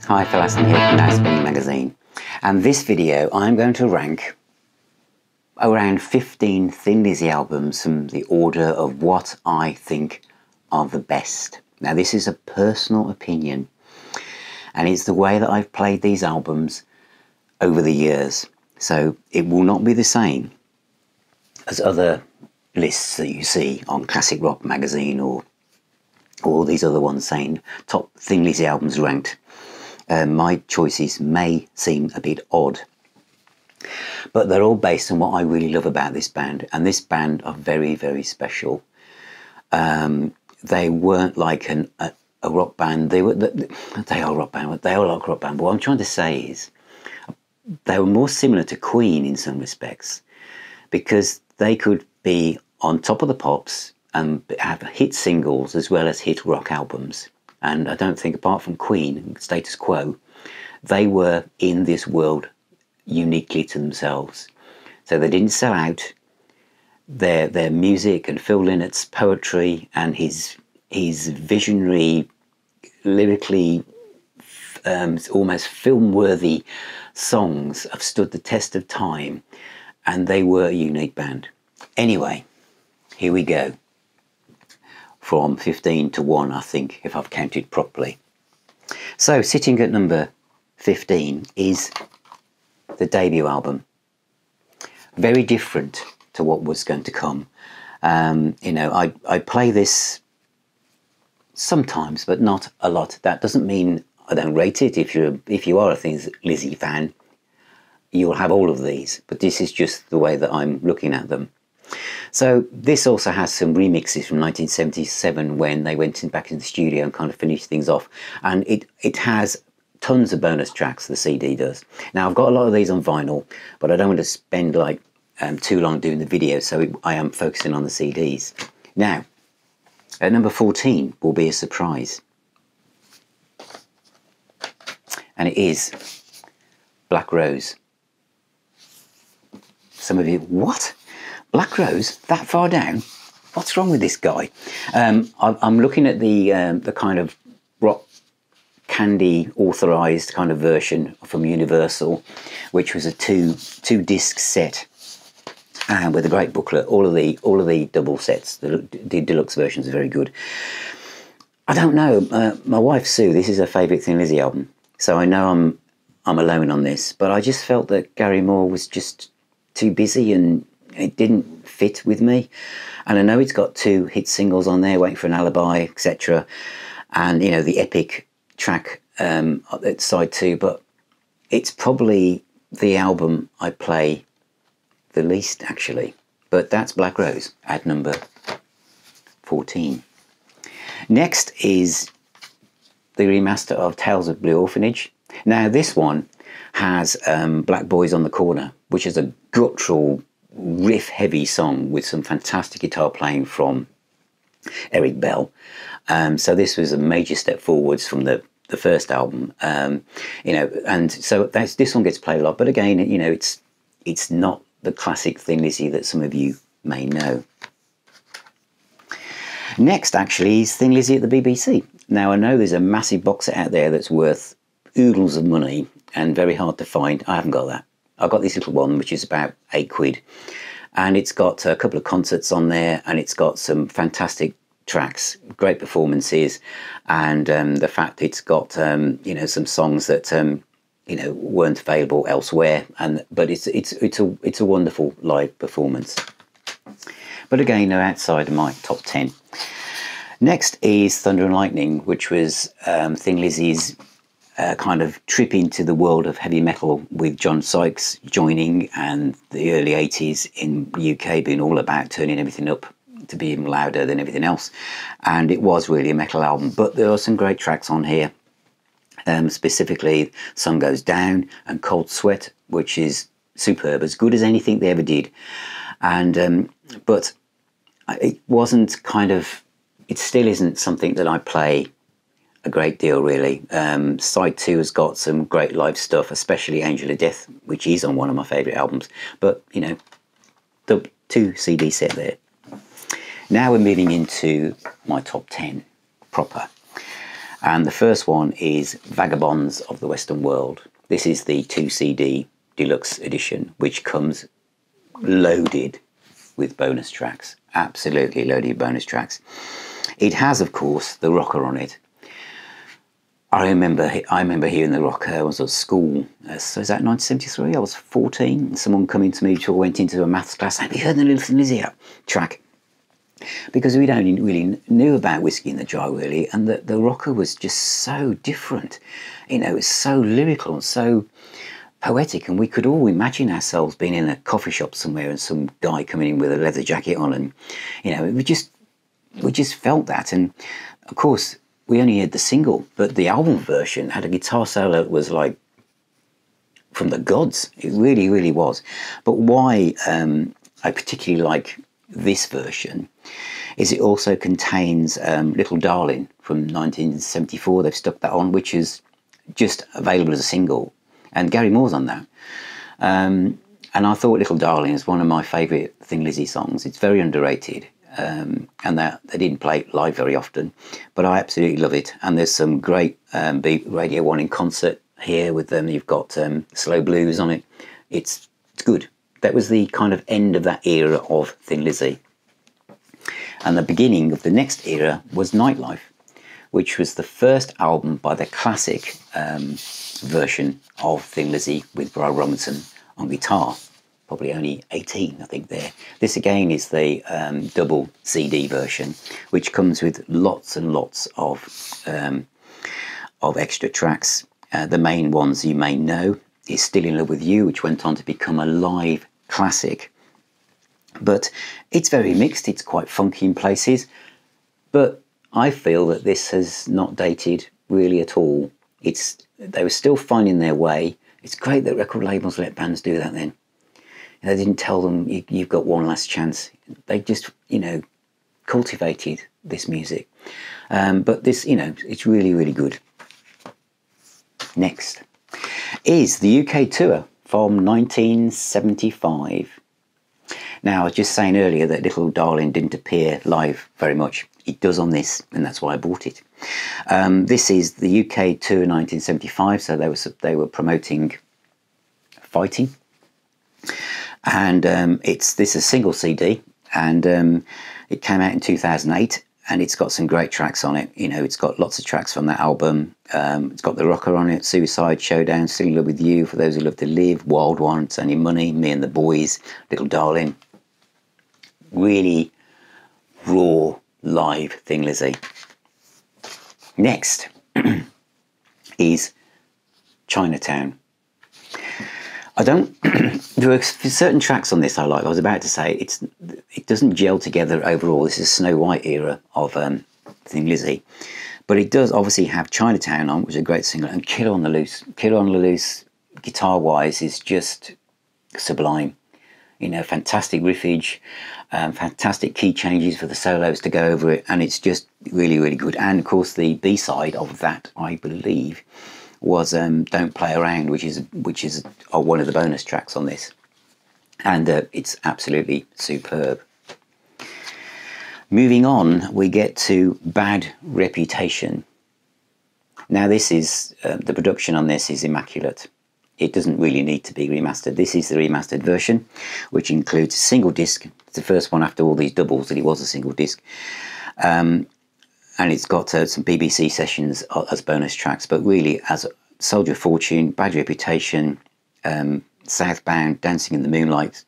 Hi, Phil Aston here from Aston magazine, and this video I'm going to rank around 15 Thin Lizzy albums from the order of what I think are the best. Now this is a personal opinion and it's the way that I've played these albums over the years, so it will not be the same as other lists that you see on Classic Rock magazine or all these other ones saying top Thin Lizzy albums ranked. My choices may seem a bit odd, but they're all based on what I really love about this band, and this band are very, very special. They weren't like a rock band. They are a rock band. They are like a rock band. But what I'm trying to say is they were more similar to Queen in some respects, because they could be on top of the pops and have hit singles as well as hit rock albums. And I don't think, apart from Queen, Status Quo, they were in this world uniquely to themselves. So they didn't sell out. Their music and Phil Lynot's poetry and his visionary, lyrically almost film-worthy songs have stood the test of time, and they were a unique band. Anyway, here we go. From 15 to 1, I think, if I've counted properly. So sitting at number 15 is the debut album. Very different to what was going to come. You know, I play this sometimes, but not a lot. That doesn't mean I don't rate it. If you are a Thin Lizzy fan, you'll have all of these, but this is just the way that I'm looking at them. So this also has some remixes from 1977 when they went back in the studio and kind of finished things off, and it has tons of bonus tracks, the CD does. Now I've got a lot of these on vinyl, but I don't want to spend like too long doing the video, so I am focusing on the CDs. Now at number 14 will be a surprise, and it is Black Rose. Some of you, what? Black Rose, that far down? What's wrong with this guy? I'm looking at the kind of rock candy authorized kind of version from Universal, which was a two disc set, with a great booklet. All of the double sets, the deluxe versions are very good. I don't know. My wife Sue, this is her favourite Thin Lizzy album, so I know I'm alone on this. But I just felt that Gary Moore was just too busy and it didn't fit with me. And I know it's got 2 hit singles on there, Waiting for an Alibi, etc. And, you know, the epic track at side 2, but it's probably the album I play the least, actually. But that's Black Rose at number 14. Next is the remaster of Tales of Blue Orphanage. Now this one has Black Boys on the Corner, which is a guttural, riff-heavy song with some fantastic guitar playing from Eric Bell. So this was a major step forwards from the first album, you know, and so this one gets played a lot. But again, you know, it's not the classic Thin Lizzy that some of you may know. Next, actually, is Thin Lizzy at the BBC. Now, I know there's a massive box set out there that's worth oodles of money and very hard to find. I haven't got that. I've got this little one, which is about £8, and it's got a couple of concerts on there, and it's got some fantastic tracks, great performances, and the fact it's got you know, some songs that you know, weren't available elsewhere, but it's a wonderful live performance. But again, they're outside of my top 10. Next is Thunder and Lightning, which was Thin Lizzy's kind of trip into the world of heavy metal, with John Sykes joining, and the early 80s in the UK being all about turning everything up to be even louder than everything else. And it was really a metal album, but there are some great tracks on here, specifically Sun Goes Down and Cold Sweat, which is superb, as good as anything they ever did. And but it wasn't kind of, it still isn't something that I play a great deal, really. Side 2 has got some great live stuff, especially Angel of Death, which is on one of my favourite albums. But, you know, the 2 CD set there. Now we're moving into my top 10 proper. And the first one is Vagabonds of the Western World. This is the 2 CD deluxe edition, which comes loaded with bonus tracks, absolutely loaded with bonus tracks. It has, of course, the rocker on it. I remember hearing the rocker. I was at school. So is that 1973? I was 14. Someone coming to me before I went into a maths class. Have you heard the Little Thin Lizzy track? Because we'd only really knew about Whiskey in the Jar, really, and the rocker was just so different. You know, it's so lyrical and so poetic, and we could all imagine ourselves being in a coffee shop somewhere and some guy coming in with a leather jacket on, and you know, we just felt that. And of course, we only heard the single, but the album version had a guitar solo that was like from the gods. It really, really was. But why I particularly like this version is it also contains Little Darling from 1974. They've stuck that on, which is just available as a single, and Gary Moore's on that. And I thought Little Darling is one of my favourite Thin Lizzy songs. It's very underrated, and that they didn't play it live very often, but I absolutely love it. And there's some great Beat Radio 1 in concert here with them. You've got slow blues on it. It's good. That was the kind of end of that era of Thin Lizzy. And the beginning of the next era was Nightlife, which was the first album by the classic version of Thin Lizzy with Brian Robinson on guitar. Probably only 18, I think, there. This again is the double CD version, which comes with lots and lots of extra tracks. The main ones you may know is Still in Love with You, which went on to become a live classic. But it's very mixed. It's quite funky in places, but I feel that this has not dated really at all. They were still finding their way. It's great that record labels let bands do that then. They didn't tell them you've got one last chance. They just, you know, cultivated this music. But this, you know, it's really, really good. Next is the UK tour from 1975. Now, I was just saying earlier that Little Darling didn't appear live very much. It does on this, and that's why I bought it. This is the UK tour 1975, so they were promoting Fighting. And this is a single CD, and it came out in 2008, and it's got some great tracks on it. You know, it's got lots of tracks from that album. It's got the rocker on it, Suicide, Showdown, Still in Love with You, For Those Who Love to Live, Wild One, It's Only Money, Me and the Boys, Little Darling. Really raw, live Thin Lizzy. Next is Chinatown. There are certain tracks on this I like. I was about to say it doesn't gel together overall. This is Snow White era of Thin Lizzy, but it does obviously have Chinatown on, which is a great single, and Killer on the Loose. Killer on the Loose, guitar wise, is just sublime. You know, fantastic riffage, fantastic key changes for the solos to go over it, and it's just really, really good. And of course, the B-side of that, I believe, was Don't Play Around, which is one of the bonus tracks on this, and it's absolutely superb. Moving on, we get to Bad Reputation. Now this is the production on this is immaculate. It doesn't really need to be remastered. This is the remastered version, which includes a single disc. It's the first one after all these doubles that it was a single disc. And it's got some BBC sessions as bonus tracks, but really as Soldier of Fortune, Bad Reputation, Southbound, Dancing in the Moonlight.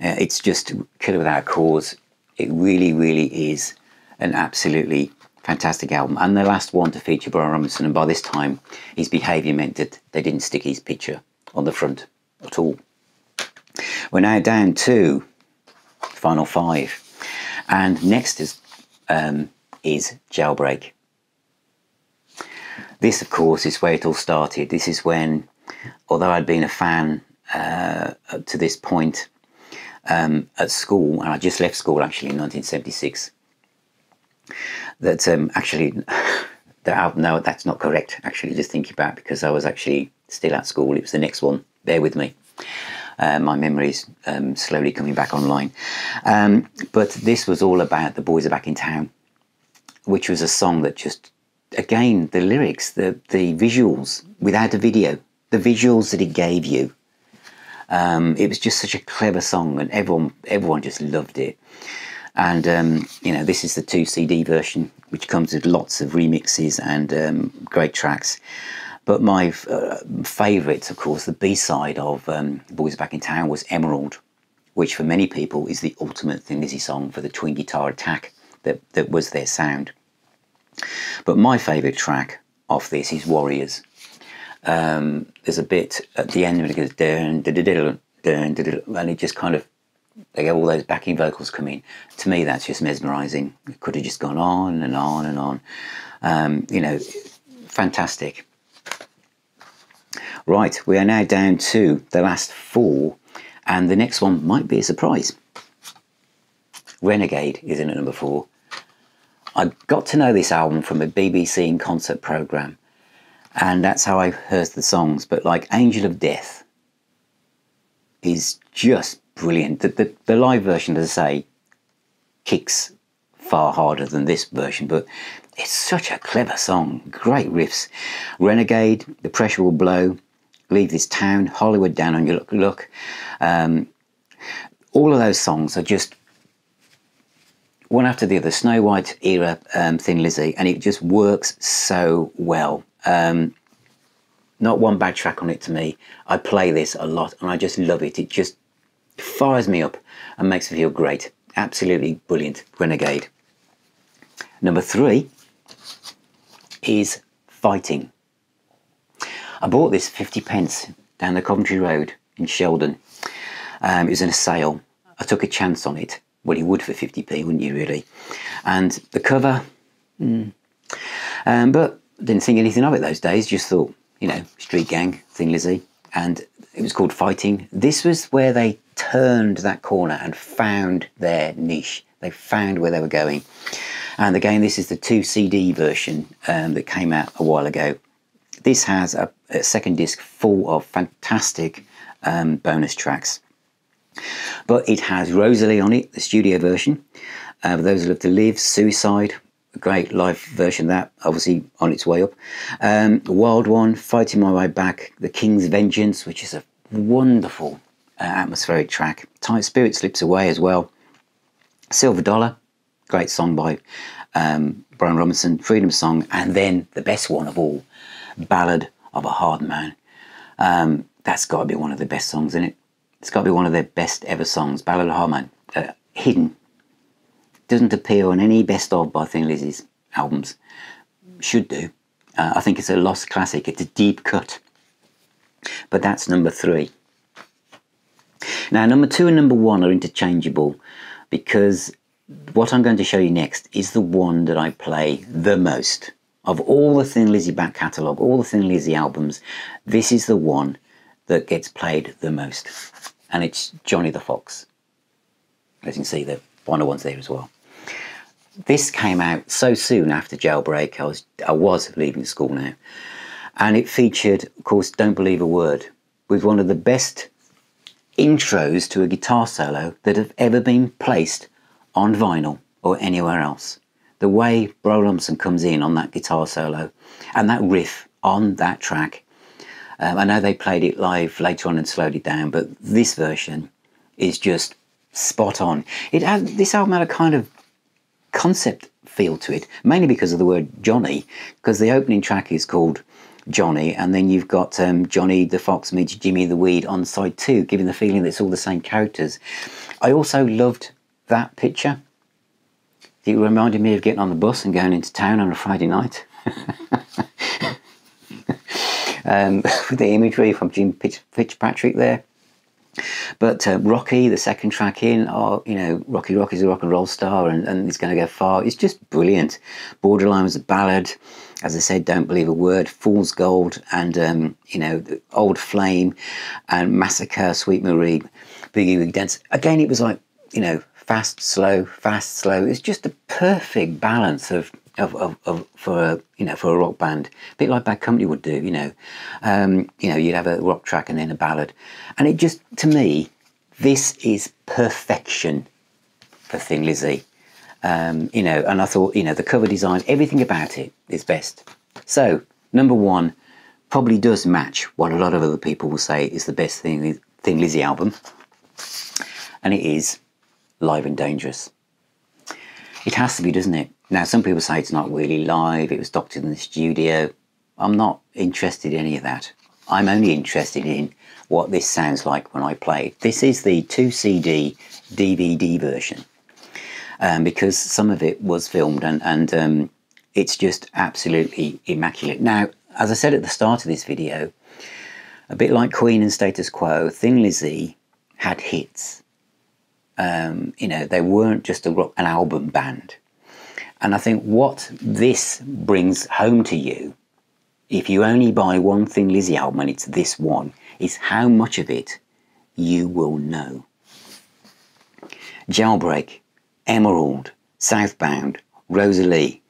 It's just Killer Without a Cause. It really, really is an absolutely fantastic album, and the last one to feature Brian Robinson, and by this time his behaviour meant that they didn't stick his picture on the front at all. We're now down to final five, and next is Jailbreak. This, of course, is where it all started. This is when, although I'd been a fan up to this point at school, and I just left school actually in 1976, that actually the album, no, that's not correct, actually, just thinking back, because I was actually still at school. It was the next one. Bear with me. My memory's slowly coming back online. But this was all about The Boys Are Back in Town, which was a song that just again, the lyrics, the visuals without a video, the visuals that it gave you. It was just such a clever song, and everyone just loved it. And you know, this is the 2 CD version, which comes with lots of remixes and great tracks. But my favourite, of course, the B-side of Boys Back in Town was Emerald, which for many people is the ultimate Thin Lizzy song for the twin guitar attack that was their sound. But my favourite track off this is Warriors. There's a bit at the end when it goes dun, dun, dun, dun, dun, dun, dun, and it just kind of, they get all those backing vocals come in. To me, that's just mesmerising. It could have just gone on and on and on. You know, fantastic. Right, we are now down to the last 4, and the next one might be a surprise. Renegade is in at number 4. I got to know this album from a BBC in concert programme, and that's how I heard the songs. But like Angel of Death is just brilliant. The live version, as I say, kicks far harder than this version, but it's such a clever song. Great riffs. Renegade, The Pressure Will Blow, Leave This Town, Hollywood Down on Your Luck. All of those songs are just one after the other. Snow White era Thin Lizzy, and it just works so well. Not one bad track on it to me. I play this a lot and I just love it. It just fires me up and makes me feel great. Absolutely brilliant. Renegade. Number 3 is Fighting. I bought this 50p down the Coventry Road in Sheldon. It was in a sale. I took a chance on it. Well, you would for 50p, wouldn't you, really? And the cover, but didn't think anything of it those days. Just thought, you know, street gang, Thin Lizzy, and it was called Fighting. This was where they turned that corner and found their niche. They found where they were going. And again, this is the 2 CD version that came out a while ago. This has a second disc full of fantastic bonus tracks. But it has Rosalie on it, the studio version. For those who love to live, Suicide, a great live version of that, obviously on its way up. Wild One, Fighting My Way Back, The King's Vengeance, which is a wonderful atmospheric track. Tight Spirit Slips Away as well. Silver Dollar, great song by Brian Robinson, Freedom Song, and then the best one of all, Ballad of a Hard Man. That's got to be one of the best songs in it. It's got to be one of their best ever songs, Ballad of a Hard Man. Hidden. Doesn't appear on any best of by Thin Lizzy's albums. Should do. I think it's a lost classic. It's a deep cut. But that's number 3. Now, number 2 and number 1 are interchangeable, because what I'm going to show you next is the one that I play the most. Of all the Thin Lizzy back catalogue, all the Thin Lizzy albums, this is the one that gets played the most. And it's Johnny the Fox. As you can see, the final one's there as well. This came out so soon after Jailbreak. I was leaving school now. And it featured, of course, Don't Believe a Word, with one of the best intros to a guitar solo that have ever been placed on vinyl or anywhere else. The way Brian Robinson comes in on that guitar solo and that riff on that track. I know they played it live later on and slowed it down, but this version is just spot on. This album had a kind of concept feel to it, mainly because of the word Johnny, because the opening track is called Johnny, and then you've got Johnny the Fox meets Jimmy the Weed on side 2, giving the feeling that it's all the same characters. I also loved that picture. It reminded me of getting on the bus and going into town on a Friday night. With the imagery from Jim Fitzpatrick there. But Rocky, the second track in, you know, Rocky's a rock and roll star and it's going to go far. It's just brilliant. Borderline was a ballad. As I said, Don't Believe a Word, Fool's Gold, and, you know, Old Flame, and Massacre, Sweet Marie, Boogie Woogie Dance. Again, it was like, you know, fast, slow, fast, slow. It's just a perfect balance for a rock band, a bit like Bad Company would do. You know, you'd have a rock track and then a ballad, and it just, to me, this is perfection for Thin Lizzy. You know, and I thought, you know, the cover design, everything about it is best. So, number one probably does match what a lot of other people will say is the best Thin Lizzy album. And it is Live and Dangerous. It has to be, doesn't it? Now, some people say it's not really live, it was doctored in the studio. I'm not interested in any of that. I'm only interested in what this sounds like when I play it. This is the 2 CD DVD version, because some of it was filmed and it's just absolutely immaculate. Now, as I said at the start of this video, a bit like Queen and Status Quo, Thin Lizzy had hits. You know, they weren't just an album band. And I think what this brings home to you, if you only buy one Thin Lizzy album, and it's this one, is how much of it you will know. Jailbreak, Emerald, Southbound, Rosalie,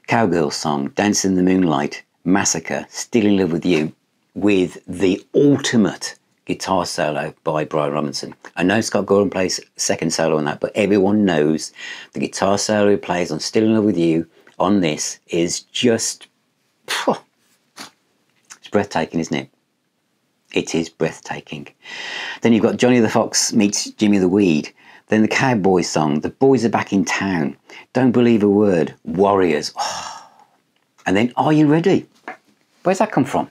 Cowgirl Song, Dance in the Moonlight, Massacre, Still in Love with You, with the ultimate guitar solo by Brian Robinson. I know Scott Gorham plays second solo on that, but everyone knows the guitar solo he plays on Still in Love with You on this is just... it's breathtaking, isn't it? It is breathtaking. Then you've got Johnny the Fox meets Jimmy the Weed. Then the Cowboy Song, The Boys Are Back in Town, Don't Believe a Word, Warriors. Oh. And then Are You Ready? Where's that come from?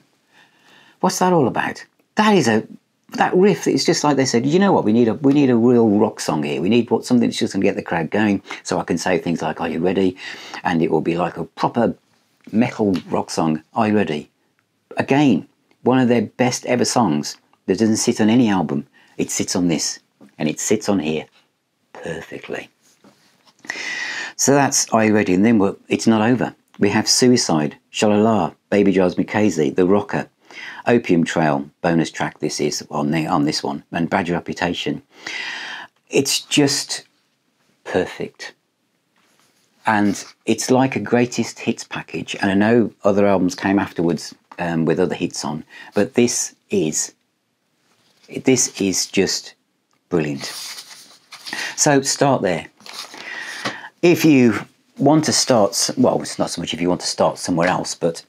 What's that all about? That riff, it's just like they said, you know what, we need a real rock song here. We need something that's just going to get the crowd going, so I can say things like, Are you ready? And it will be like a proper metal rock song. Are you ready? Again, one of their best ever songs that doesn't sit on any album. It sits on this, and it sits on here perfectly. So that's Are You Ready? And then it's not over. We have Suicide, Shalala, Baby Drives Me Crazy, The Rocker, Opium Trail, bonus track this is on this one, and Bad Reputation. It's just perfect. And it's like a greatest hits package. And I know other albums came afterwards with other hits on, but this is just brilliant. So start there. If you want to start, well, it's not so much if you want to start somewhere else, but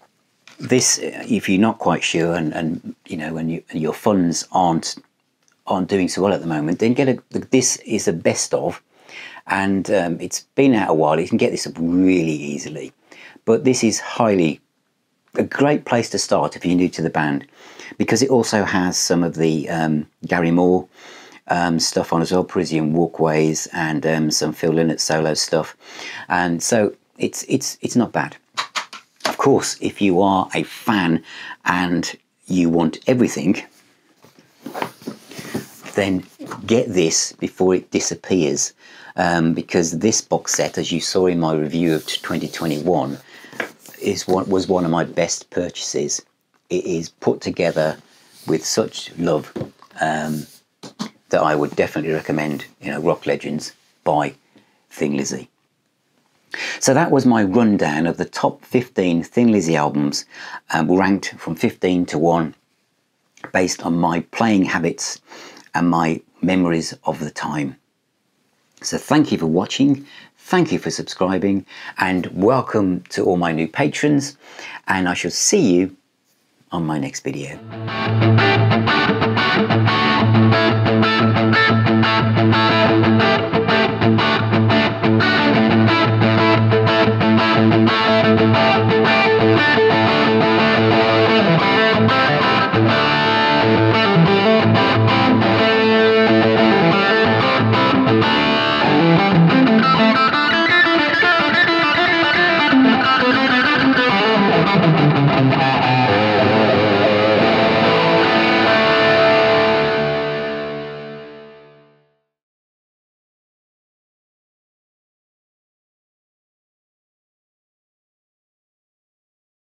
this, if you're not quite sure, and you know, and your funds aren't doing so well at the moment, then this is a best of, and it's been out a while. You can get this up really easily, but this is a great place to start if you're new to the band, because it also has some of the Gary Moore stuff on as well, Parisian Walkways, and some Phil Lynott solo stuff, and so it's not bad. Of course, if you are a fan and you want everything, then get this before it disappears, because this box set, as you saw in my review of 2021, was one of my best purchases. It is put together with such love that I would definitely recommend, you know, Rock Legends by Thin Lizzy. So that was my rundown of the top 15 Thin Lizzy albums, ranked from 15 to 1, based on my playing habits and my memories of the time. So thank you for watching, thank you for subscribing, and welcome to all my new patrons, and I shall see you on my next video.